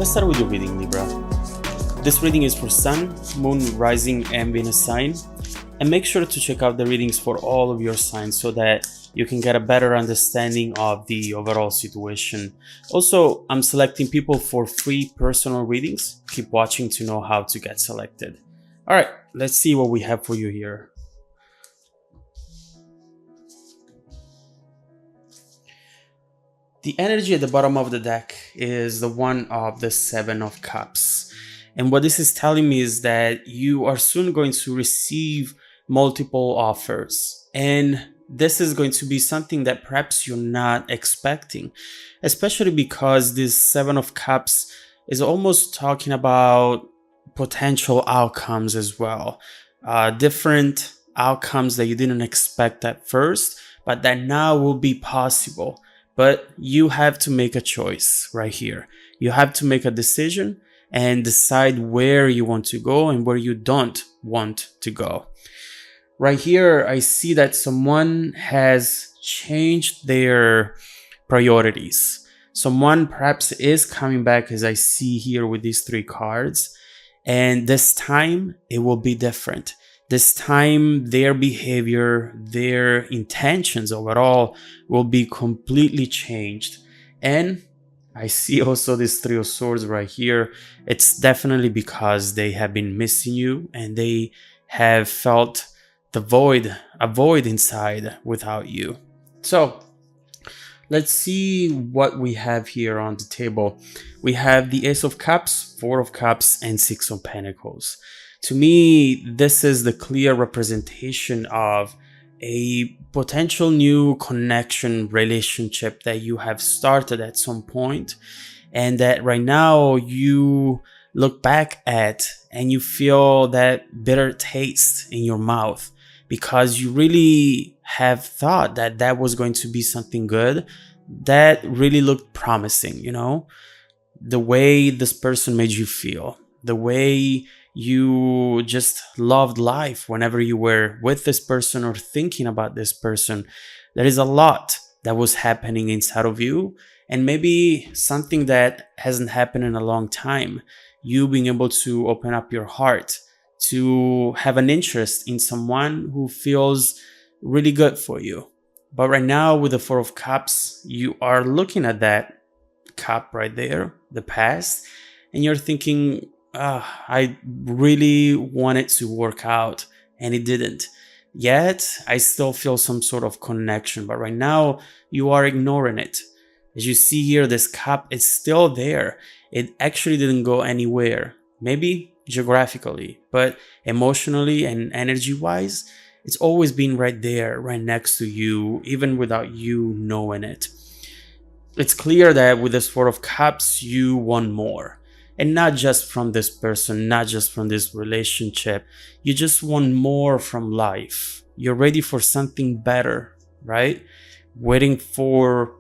Let's start with your reading, Libra. This reading is for Sun, Moon, Rising, and Venus sign. And make sure to check out the readings for all of your signs so that you can get a better understanding of the overall situation. Also, I'm selecting people for free personal readings. Keep watching to know how to get selected. All right, let's see what we have for you here. The energy at the bottom of the deck is the one of the Seven of Cups. And what this is telling me is that you are soon going to receive multiple offers. And this is going to be something that perhaps you're not expecting, especially because this Seven of Cups is almost talking about potential outcomes as well. Different outcomes that you didn't expect at first, but that now will be possible. But you have to make a choice right here. You have to make a decision and decide where you want to go and where you don't want to go. Right here, I see that someone has changed their priorities. Someone perhaps is coming back, as I see here with these three cards. And this time, it will be different. This time, their behavior, their intentions overall will be completely changed. And I see also this Three of Swords right here. It's definitely because they have been missing you and they have felt a void inside without you. So let's see what we have here on the table. We have the Ace of Cups, Four of Cups, and Six of Pentacles. To me, this is the clear representation of a potential new connection, relationship that you have started at some point, and that right now you look back at and you feel that bitter taste in your mouth because you really have thought that that was going to be something good, that really looked promising, you know, the way this person made you feel, the way you just loved life whenever you were with this person or thinking about this person. There is a lot that was happening inside of you, and maybe something that hasn't happened in a long time. You being able to open up your heart, to have an interest in someone who feels really good for you. But right now with the Four of Cups, you are looking at that cup right there, the past, and you're thinking, I really wanted to work out and it didn't. Yet I still feel some sort of connection, but right now you are ignoring it. As you see here, this cup is still there. It actually didn't go anywhere. Maybe geographically, but emotionally and energy wise, it's always been right there, right next to you, even without you knowing it. It's clear that with this Four of Cups, you want more. And not just from this person, not just from this relationship. You just want more from life. You're ready for something better, right? Waiting for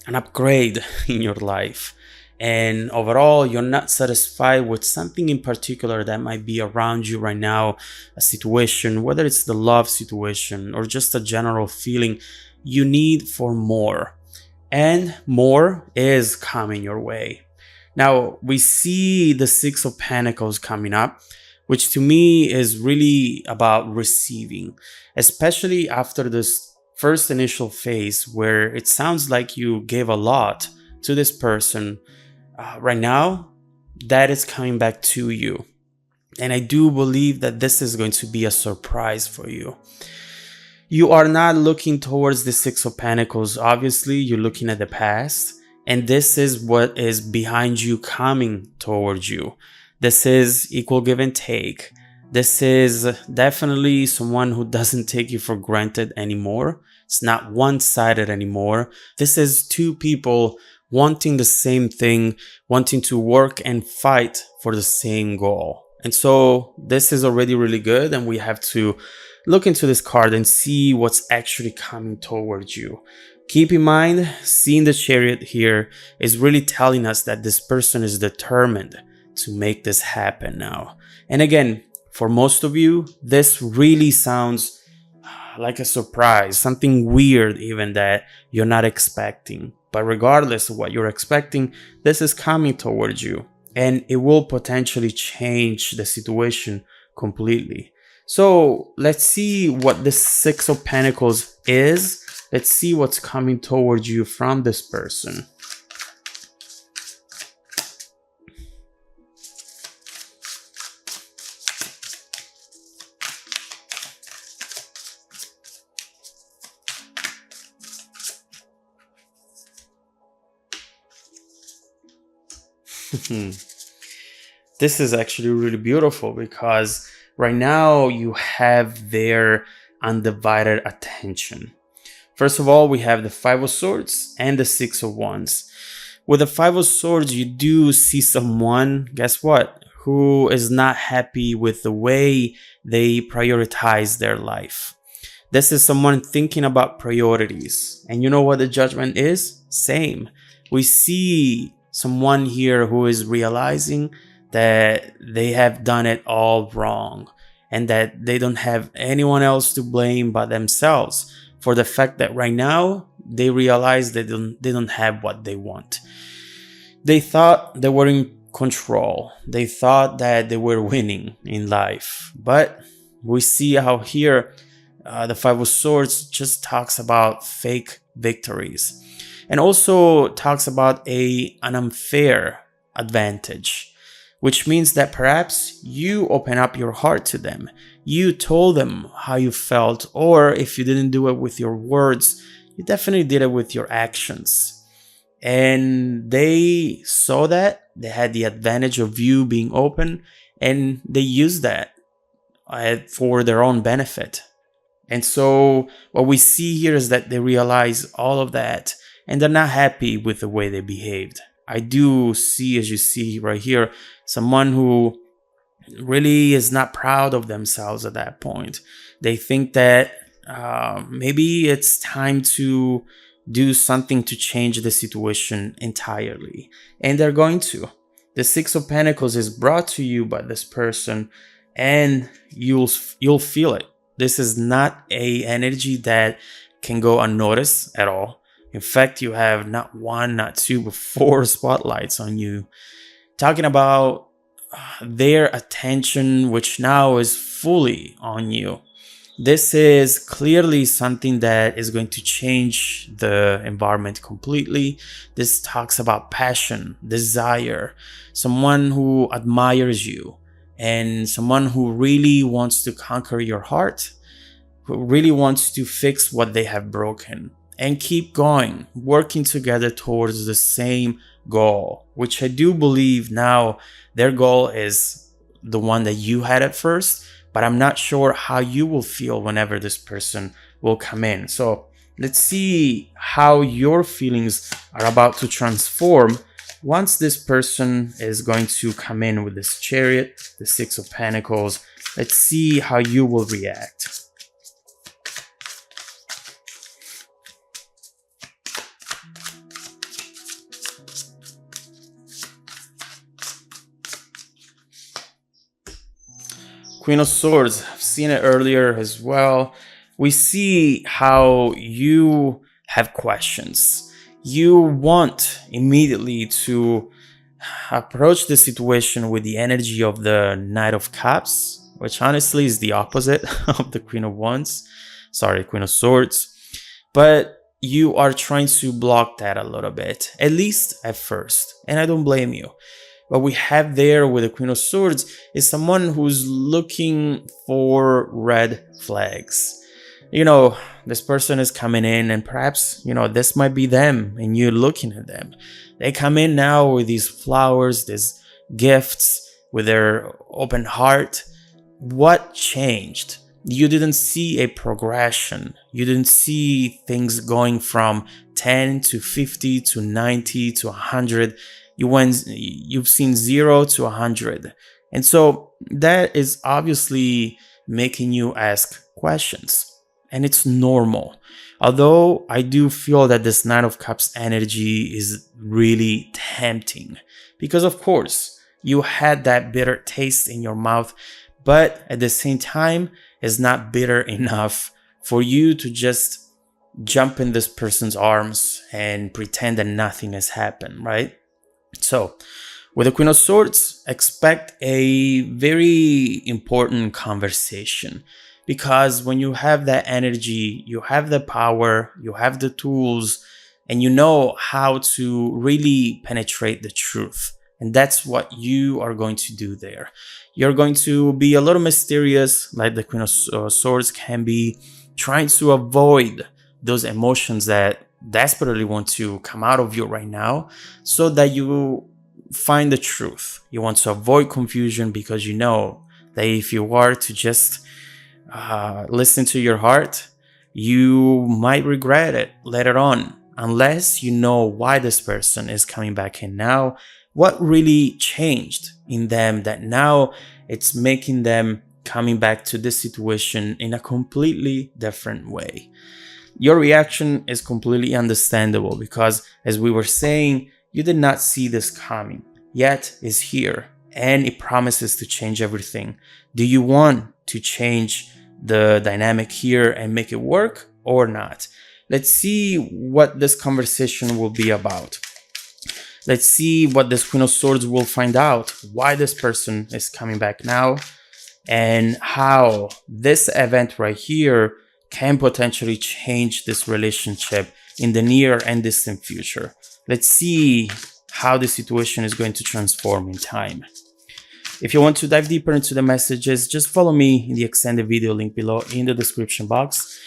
an upgrade in your life. And overall, you're not satisfied with something in particular that might be around you right now, a situation, whether it's the love situation or just a general feeling. You need for more. And more is coming your way. Now, we see the Six of Pentacles coming up, which to me is really about receiving, especially after this first initial phase where it sounds like you gave a lot to this person. Right now, that is coming back to you. And I do believe that this is going to be a surprise for you. You are not looking towards the Six of Pentacles. Obviously, you're looking at the past. And this is what is behind you coming towards you. This is equal give and take. This is definitely someone who doesn't take you for granted anymore. It's not one-sided anymore. This is two people wanting the same thing, wanting to work and fight for the same goal. And so this is already really good, and we have to look into this card and see what's actually coming towards you. Keep in mind, seeing the Chariot here is really telling us that this person is determined to make this happen now. And again, for most of you, this really sounds like a surprise, something weird even that you're not expecting. But regardless of what you're expecting, this is coming towards you, and it will potentially change the situation completely. So let's see what the Six of Pentacles is. Let's see what's coming towards you from this person. This is actually really beautiful because right now you have their undivided attention. First of all, we have the Five of Swords and the Six of Wands. With the Five of Swords, you do see someone, guess what, who is not happy with the way they prioritize their life. This is someone thinking about priorities. And you know what the Judgment is? Same. We see someone here who is realizing that they have done it all wrong and that they don't have anyone else to blame but themselves for the fact that right now they realize they don't have what they want. They thought they were in control. They thought that they were winning in life. But we see how here the Five of Swords just talks about fake victories. And also talks about an unfair advantage, which means that perhaps you open up your heart to them. You told them how you felt, or if you didn't do it with your words, you definitely did it with your actions. And they saw that, they had the advantage of you being open, and they used that for their own benefit. And so what we see here is that they realize all of that, and they're not happy with the way they behaved. I do see, as you see right here, someone who really is not proud of themselves at that point. They think that maybe it's time to do something to change the situation entirely. And they're going to. The Six of Pentacles is brought to you by this person, and you'll feel it. This is not an energy that can go unnoticed at all. In fact, you have not one, not two, but 4 spotlights on you, talking about their attention, which now is fully on you. This is clearly something that is going to change the environment completely. This talks about passion, desire, someone who admires you, and someone who really wants to conquer your heart, who really wants to fix what they have broken. And keep going, working together towards the same goal, which I do believe now their goal is the one that you had at first, but I'm not sure how you will feel whenever this person will come in. So let's see how your feelings are about to transform once this person is going to come in with this Chariot, the Six of Pentacles. Let's see how you will react. Queen of Swords, I've seen it earlier as well. We see how you have questions. You want immediately to approach the situation with the energy of the Knight of Cups, which honestly is the opposite of the Queen of Wands. Sorry, Queen of Swords. But you are trying to block that a little bit, at least at first. And I don't blame you. What we have there with the Queen of Swords is someone who's looking for red flags. You know, this person is coming in and perhaps, you know, this might be them and you're looking at them. They come in now with these flowers, these gifts, with their open heart. What changed? You didn't see a progression. You didn't see things going from 10 to 50 to 90 to 100. You've seen 0 to 100. And so that is obviously making you ask questions. And it's normal. Although I do feel that this Knight of Cups energy is really tempting. Because of course, you had that bitter taste in your mouth. But at the same time, it's not bitter enough for you to just jump in this person's arms and pretend that nothing has happened, right? So with the Queen of Swords, expect a very important conversation, because when you have that energy, you have the power, you have the tools, and you know how to really penetrate the truth. And that's what you are going to do there. You're going to be a little mysterious, like the Queen of Swords can be, trying to avoid those emotions that desperately want to come out of you right now, so that you find the truth. You want to avoid confusion, because you know that if you are to just listen to your heart, you might regret it later on, unless you know why this person is coming back in now, what really changed in them that now it's making them coming back to this situation in a completely different way. Your reaction is completely understandable, because as we were saying, you did not see this coming, yet it's here, and it promises to change everything. Do you want to change the dynamic here and make it work or not? Let's see what this conversation will be about. Let's see what this Queen of Swords will find out, why this person is coming back now, and how this event right here can potentially change this relationship in the near and distant future. Let's see how the situation is going to transform in time. If you want to dive deeper into the messages, just follow me in the extended video link below in the description box.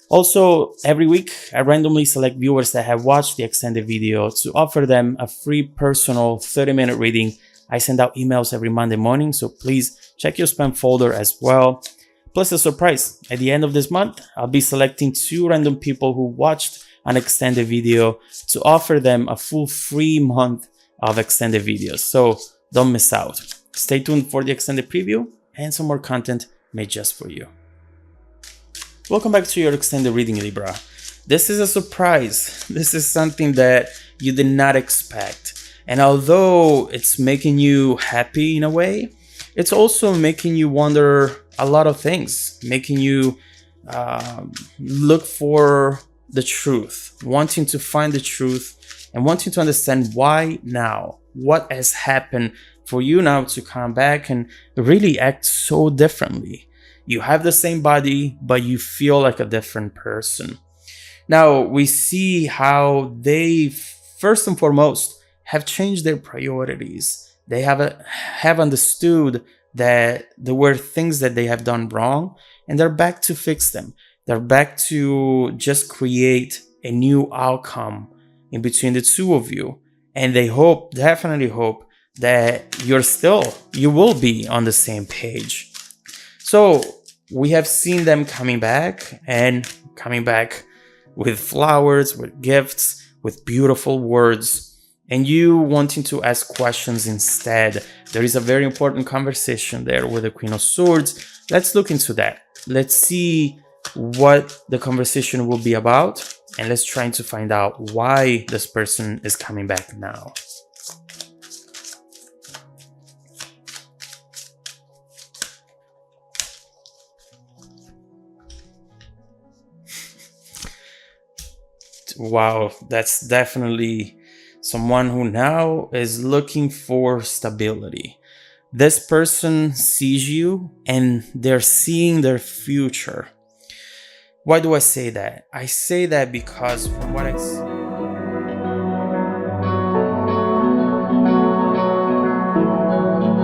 Also, every week, I randomly select viewers that have watched the extended video to offer them a free personal 30-minute reading. I send out emails every Monday morning, so please check your spam folder as well. Plus a surprise, at the end of this month, I'll be selecting 2 random people who watched an extended video to offer them a full free month of extended videos. So don't miss out. Stay tuned for the extended preview and some more content made just for you. Welcome back to your extended reading, Libra. This is a surprise. This is something that you did not expect. And although it's making you happy in a way, it's also making you wonder a lot of things, making you look for the truth, wanting to find the truth and wanting to understand why now, what has happened for you now to come back and really act so differently. You have the same body, but you feel like a different person. Now we see how they, first and foremost, have changed their priorities. They have understood that there were things that they have done wrong, and they're back to fix them. They're back to just create a new outcome in between the two of you. And they hope, definitely hope, that you will be on the same page. So we have seen them coming back, and coming back with flowers, with gifts, with beautiful words, and you wanting to ask questions instead. There is a very important conversation there with the Queen of Swords. Let's look into that. Let's see what the conversation will be about, and let's try to find out why this person is coming back now. Wow, that's definitely someone who now is looking for stability. This person sees you and they're seeing their future. Why do I say that? I say that because from what I see,